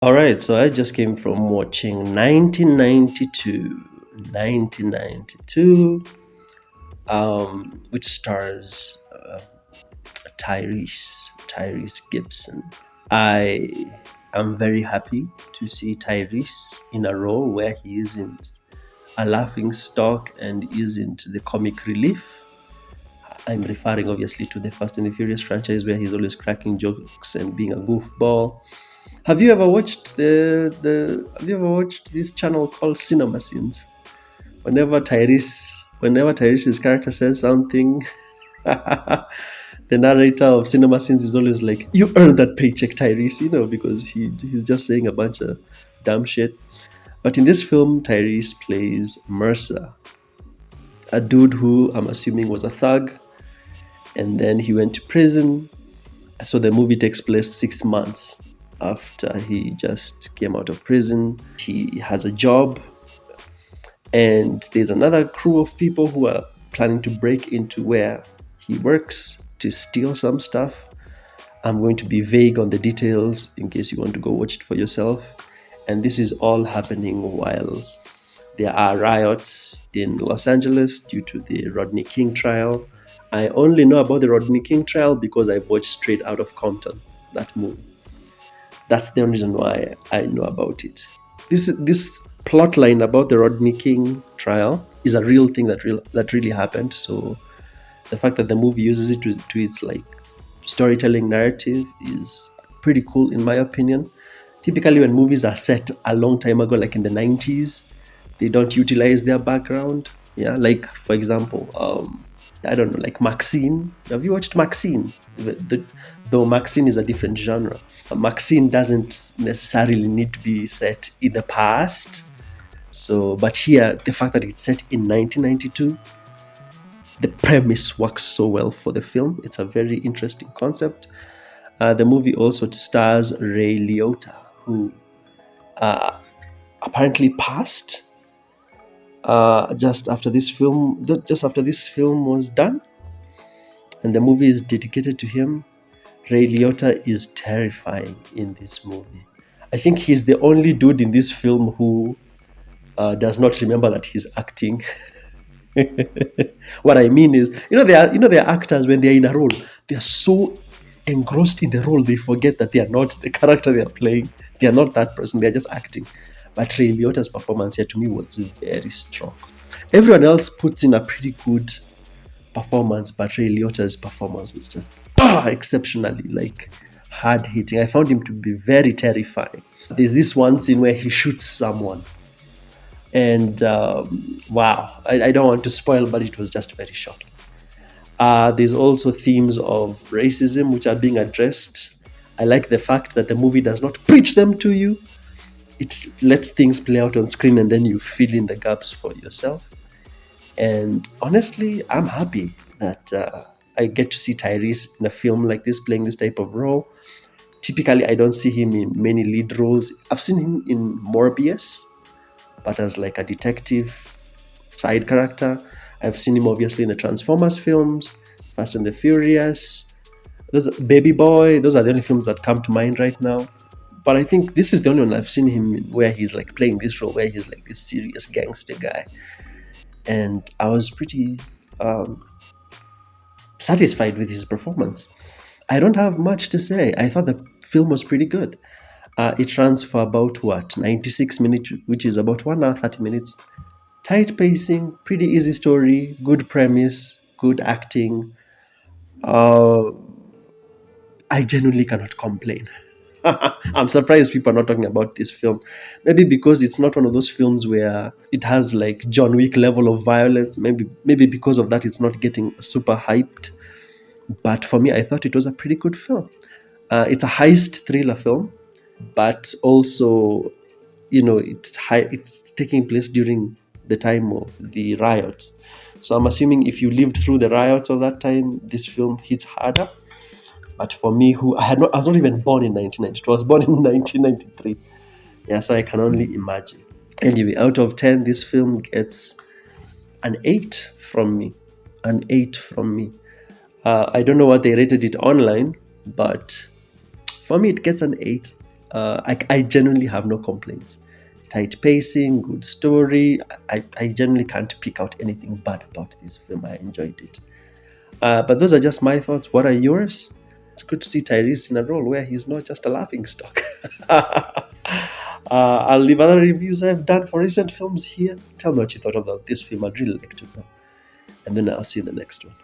All right, so I just came from watching 1992, 1992, which stars Tyrese Gibson. I am very happy to see Tyrese in a role where he isn't a laughing stock and isn't the comic relief. I'm referring obviously to the Fast and the Furious franchise where he's always cracking jokes and being a goofball. Have you ever watched the Have you ever watched this channel called Cinema Scenes? Whenever Tyrese's character says something, the narrator of Cinema Scenes is always like, "You earned that paycheck, Tyrese," because he's just saying a bunch of dumb shit. But in this film, Tyrese plays Mercer, a dude who I'm assuming was a thug, and then he went to prison. So the movie takes place 6 months after he just came out of prison. He has a job, and there's another crew of people who are planning to break into where he works to steal some stuff. I'm going to be vague on the details in case you want to go watch it for yourself. And this is all happening while there are riots in Los Angeles due to the Rodney King trial. I only know about the Rodney King trial because I watched Straight Out of Compton, that movie. That's the only reason why I know about it. This plot line about the Rodney King trial is a real thing that really happened. So the fact that the movie uses it to its like storytelling narrative is pretty cool in my opinion. Typically, when movies are set a long time ago, like in the 90s, they don't utilize their background. Yeah, like for example, I don't know, like Maxine. Have you watched Maxine? Though Maxine is a different genre. Maxine doesn't necessarily need to be set in the past. So, but here, the fact that it's set in 1992, the premise works so well for the film. It's a very interesting concept. The movie also stars Ray Liotta, who apparently passed just after this film was done, and the movie is dedicated to him. Ray Liotta is terrifying in this movie. I think he's the only dude in this film who does not remember that he's acting. What I mean is, there are actors when they're in a role, they are so engrossed in the role they forget that they are not the character they are playing. They are not that person. They are just acting. But Ray Liotta's performance here to me was very strong. Everyone else puts in a pretty good performance, but Ray Liotta's performance was just exceptionally like hard hitting. I found him to be very terrifying. There's this one scene where he shoots someone, and wow, I don't want to spoil, but it was just very shocking. There's also themes of racism which are being addressed. I like the fact that the movie does not preach them to you. It lets things play out on screen and then you fill in the gaps for yourself. And honestly, I'm happy that I get to see Tyrese in a film like this playing this type of role. Typically, I don't see him in many lead roles. I've seen him in Morbius, but as like a detective side character. I've seen him obviously in the Transformers films, Fast and the Furious, those Baby Boy. Those are the only films that come to mind right now. But I think this is the only one I've seen him in where he's like playing this role, where he's like this serious gangster guy. And I was pretty satisfied with his performance. I don't have much to say. I thought the film was pretty good. It runs for about 96 minutes, which is about 1 hour 30 minutes. Tight pacing, pretty easy story, good premise, good acting. Uh, I genuinely cannot complain. I'm surprised people are not talking about this film. Maybe because it's not one of those films where it has like John Wick level of violence. Maybe because of that, it's not getting super hyped. But for me, I thought it was a pretty good film. It's a heist thriller film, but also, it's taking place during the time of the riots. So I'm assuming if you lived through the riots of that time, this film hits harder. But for me, I was not even born in 1992. I was born in 1993. Yeah, so I can only imagine. Anyway, out of 10, this film gets an 8 from me. An 8 from me. I don't know what they rated it online, but for me, it gets an 8. I genuinely have no complaints. Tight pacing, good story. I genuinely can't pick out anything bad about this film. I enjoyed it. But those are just my thoughts. What are yours? It's good to see Tyrese in a role where he's not just a laughing stock. I'll leave other reviews I've done for recent films here. Tell me what you thought about this film. I'd really like to know. And then I'll see you in the next one.